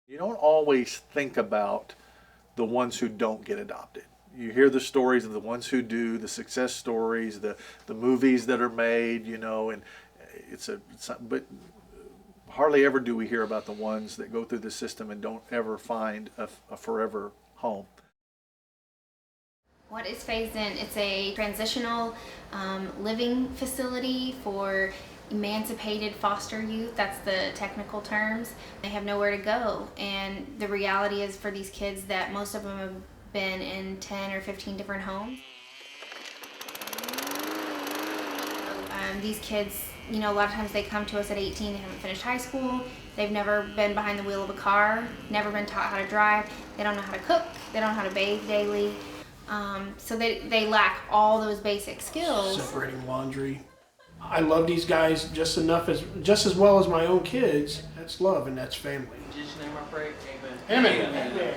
You don't always think about the ones who don't get adopted. You hear the stories of the ones who do, the success stories, the movies that are made, and but hardly ever do we hear about the ones that go through the system and don't ever find a forever home. What is Phased In? It's a transitional living facility for emancipated foster youth. That's the technical terms. They have nowhere to go. And the reality is for these kids that most of them have been in 10 or 15 different homes. These kids, a lot of times they come to us at 18, they haven't finished high school, they've never been behind the wheel of a car, never been taught how to drive, they don't know how to cook, they don't know how to bathe daily. So they lack all those basic skills. Separating laundry. I love these guys just as well as my own kids. That's love and that's family. In Jesus' name I pray, amen. Amen. Amen.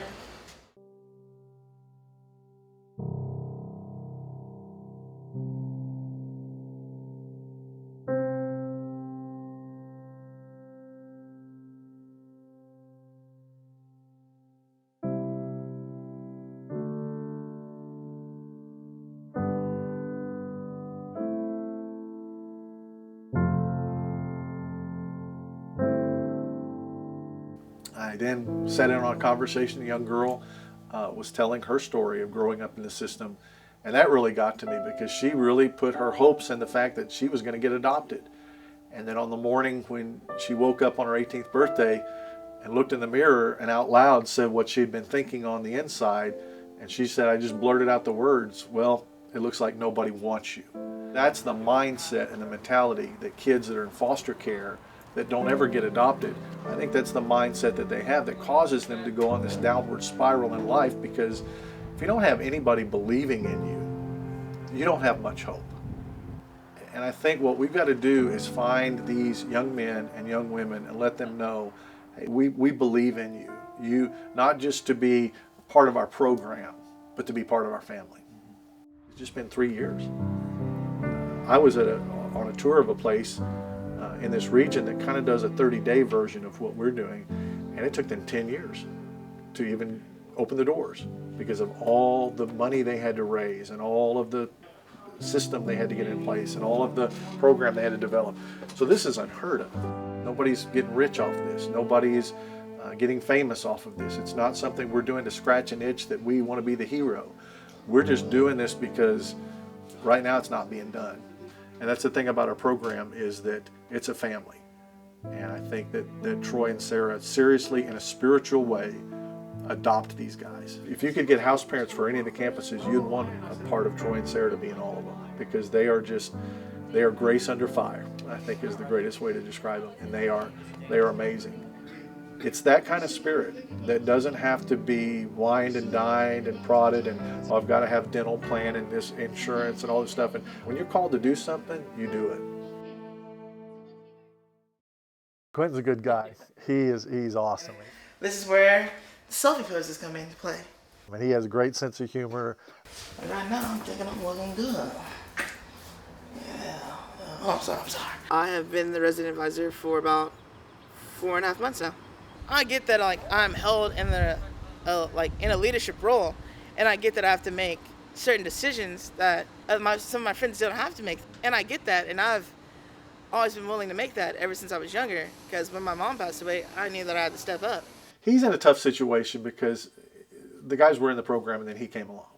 I then sat in on a conversation. A young girl was telling her story of growing up in the system, and that really got to me because she really put her hopes in the fact that she was going to get adopted. And then on the morning when she woke up on her 18th birthday and looked in the mirror and out loud said what she'd been thinking on the inside, and she said, I just blurted out the words, well, it looks like nobody wants you. That's the mindset and the mentality that kids that are in foster care that don't ever get adopted, I think that's the mindset that they have that causes them to go on this downward spiral in life, because if you don't have anybody believing in you, you don't have much hope. And I think what we've got to do is find these young men and young women and let them know, hey, we believe in you. You, not just to be part of our program, but to be part of our family. It's just been 3 years. I was on a tour of a place in this region that kind of does a 30-day version of what we're doing, and it took them 10 years to even open the doors because of all the money they had to raise and all of the system they had to get in place and all of the program they had to develop. So this is unheard of. Nobody's getting rich off this. Nobody's getting famous off of this. It's not something we're doing to scratch an itch that we want to be the hero. We're just doing this because right now it's not being done. And that's the thing about our program, is that it's a family. And I think that Troy and Sarah seriously, in a spiritual way, adopt these guys. If you could get house parents for any of the campuses, you'd want a part of Troy and Sarah to be in all of them, because they are grace under fire, I think is the greatest way to describe them. And they are amazing. It's that kind of spirit that doesn't have to be wined and dined and prodded and, oh, I've got to have dental plan and this insurance and all this stuff. And when you're called to do something, you do it. Quentin's a good guy. He's awesome. This is where the selfie poses come into play. And he has a great sense of humor. And right now, I'm thinking I'm looking good. Yeah. Oh, I'm sorry. I have been the resident advisor for about 4.5 months now. I get that I'm held in in a leadership role, and I get that I have to make certain decisions that some of my friends don't have to make, and I get that, and I've always been willing to make that ever since I was younger, because when my mom passed away, I knew that I had to step up. He's in a tough situation because the guys were in the program and then he came along,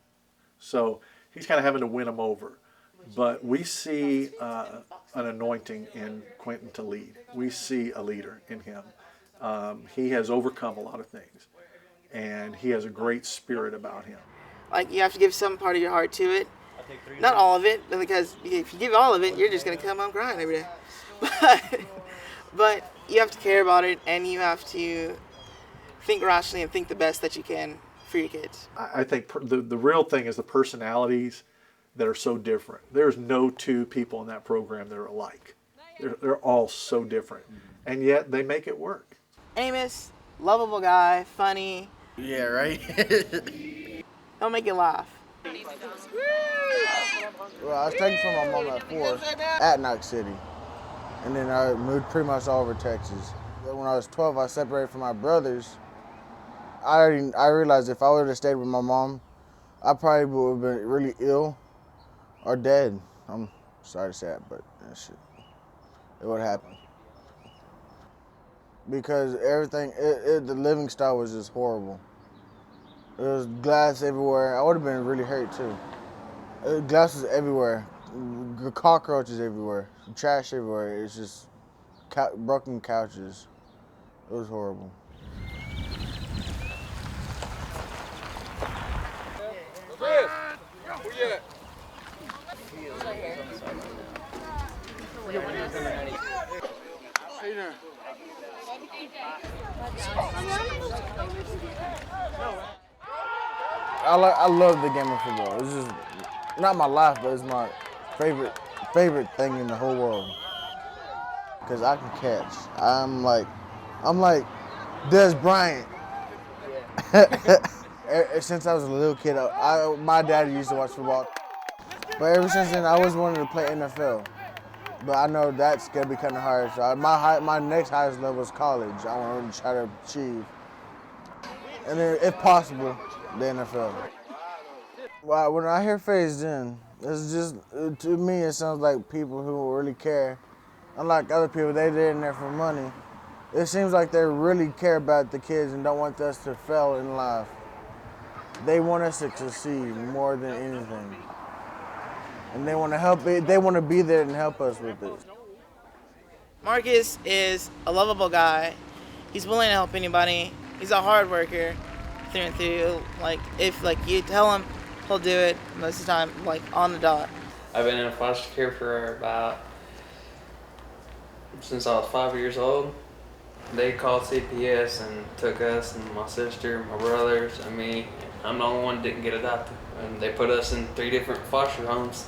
so he's kind of having to win them over. But we see an anointing in Quentin to lead. We see a leader in him. He has overcome a lot of things, and he has a great spirit about him. You have to give some part of your heart to it. Not all of it, because if you give all of it, you're just going to come home crying every day. But you have to care about it, and you have to think rationally and think the best that you can for your kids. I think the real thing is the personalities that are so different. There's no two people in that program that are alike. They're all so different, and yet they make it work. Amos, lovable guy, funny. Yeah, right? He'll make you laugh. Well, I was taken from my mom at 4 at Knox City, and then I moved pretty much all over Texas. When I was 12, I separated from my brothers, I realized if I would have stayed with my mom, I probably would have been really ill or dead. I'm sorry to say that, but that shit, it would happen. Because everything, the living style was just horrible. There was glass everywhere. I would have been really hurt too. Glass was everywhere, cockroaches everywhere, trash everywhere. It's just broken couches. It was horrible. I love the game of football. It's just not my life, but it's my favorite thing in the whole world. Cause I can catch. I'm like Des Bryant. Since I was a little kid, my dad used to watch football. But ever since then, I always wanted to play NFL. But I know that's gonna be kind of hard. So my next highest level is college. I want to try to achieve, and then, if possible, the NFL. Well, when I hear phased in, it's just, to me, it sounds like people who really care. Unlike other people, they're in there for money. It seems like they really care about the kids and don't want us to fail in life. They want us to succeed more than anything. And they want to help. They want to be there and help us with this. Marcus is a lovable guy. He's willing to help anybody. He's a hard worker through and through. Like, if you tell him, he'll do it most of the time, on the dot. I've been in foster care for since I was 5 years old. They called CPS and took us and my sister, my brothers, and me. I'm the only one that didn't get adopted. And they put us in 3 different foster homes,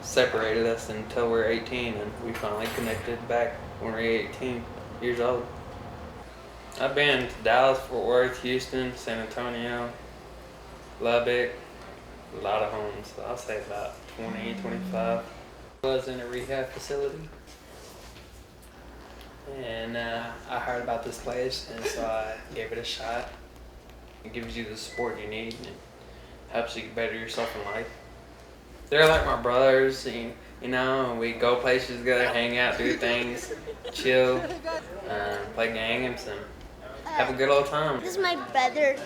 separated us until we were 18, and we finally connected back when we were 18 years old. I've been to Dallas, Fort Worth, Houston, San Antonio, Lubbock, a lot of homes. I'll say about 20, 25. I was in a rehab facility, and I heard about this place, and so I gave it a shot. It gives you the support you need and helps you better yourself in life. They're like my brothers, you know, we go places together, hang out, do things, chill, play games, and have a good old time. This is my brother.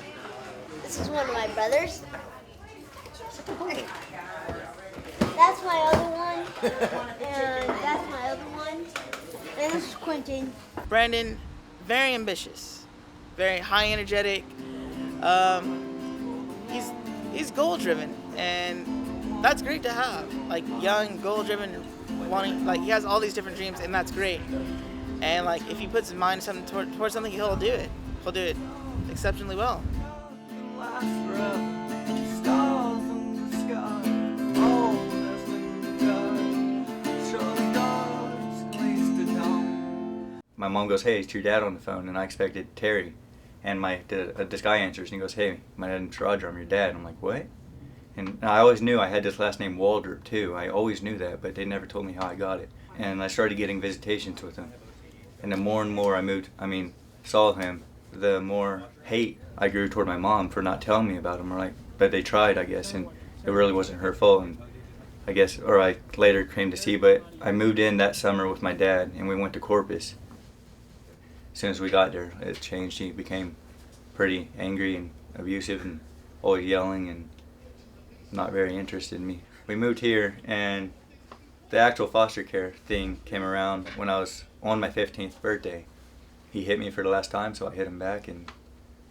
This is one of my brothers. That's my other one. And that's my other one. And this is Quentin. Brandon, very ambitious, very high energetic. He's goal driven, and that's great to have. Young, goal driven, wanting, he has all these different dreams, and that's great. And if he puts his mind towards something, he'll do it. He'll do it exceptionally well. My mom goes, "Hey, it's your dad on the phone," and I expected Terry. And this guy answers, and he goes, "Hey, my name's Roger, I'm your dad." And I'm like, "What?" And I always knew I had this last name Waldrop too. I always knew that, but they never told me how I got it. And I started getting visitations with him. And the more and more saw him, the more hate I grew toward my mom for not telling me about him. But they tried, I guess, and it really wasn't her fault. And I later came to see, but I moved in that summer with my dad, and we went to Corpus. As soon as we got there, it changed. He became pretty angry and abusive and always yelling and not very interested in me. We moved here, and the actual foster care thing came around when I was on my 15th birthday. He hit me for the last time, so I hit him back, and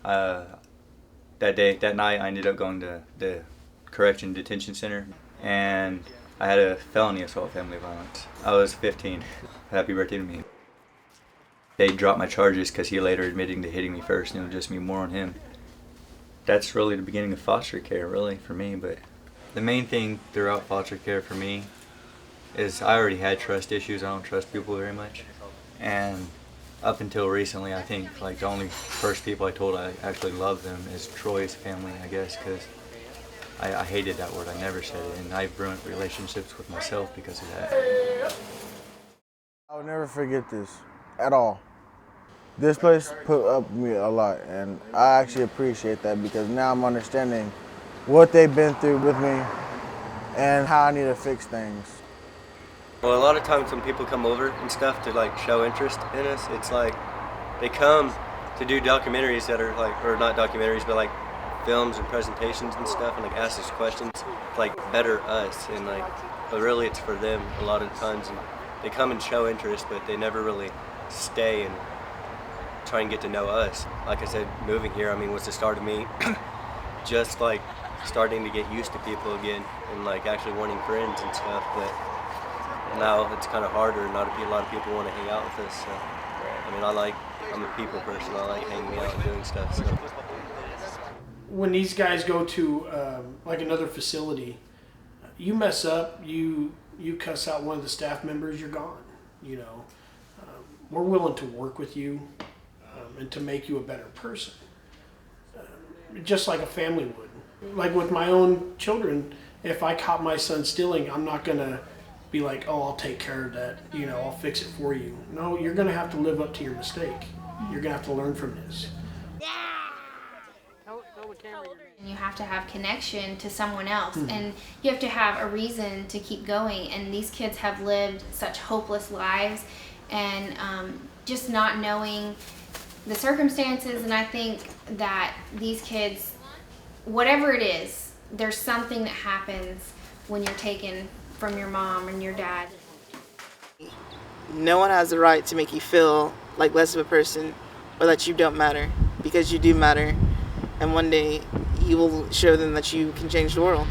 that night I ended up going to the correction detention center, and I had a felony assault family violence. I was 15. Happy birthday to me. They dropped my charges because he later admitting to hitting me first, and it was just me more on him. That's really the beginning of foster care, really, for me. But the main thing throughout foster care for me is I already had trust issues. I don't trust people very much. And up until recently, I think the only first people I told I actually loved them is Troy's family, I guess, because I hated that word. I never said it, and I've ruined relationships with myself because of that. I'll never forget this, at all. This place put up with me a lot, and I actually appreciate that because now I'm understanding what they've been through with me and how I need to fix things. Well, a lot of times when people come over and stuff to like show interest in us, it's like they come to do documentaries that are like, or not documentaries, but like films and presentations and stuff, and like ask us questions, to, like better us, and like, but really it's for them a lot of times. And they come and show interest, but they never really stay and try and get to know us. Like I said, moving here, I mean, was the start of me just like starting to get used to people again and like actually wanting friends and stuff. But now it's kind of harder. Not a lot of people want to hang out with us. So, I mean, I'm a people person. I like hanging out and doing stuff. So. When these guys go to like another facility, you mess up, you cuss out one of the staff members, you're gone. You know, we're willing to work with you and to make you a better person, just like a family would. Like with my own children, if I caught my son stealing, I'm not gonna be like, oh, I'll take care of that. You know, I'll fix it for you. No, you're gonna have to live up to your mistake. You're gonna have to learn from this. And you have to have connection to someone else, and you have to have a reason to keep going. And these kids have lived such hopeless lives, and just not knowing the circumstances. And I think that these kids, whatever it is, there's something that happens when you're taken from your mom and your dad. No one has the right to make you feel like less of a person or that you don't matter, because you do matter, and one day you will show them that you can change the world.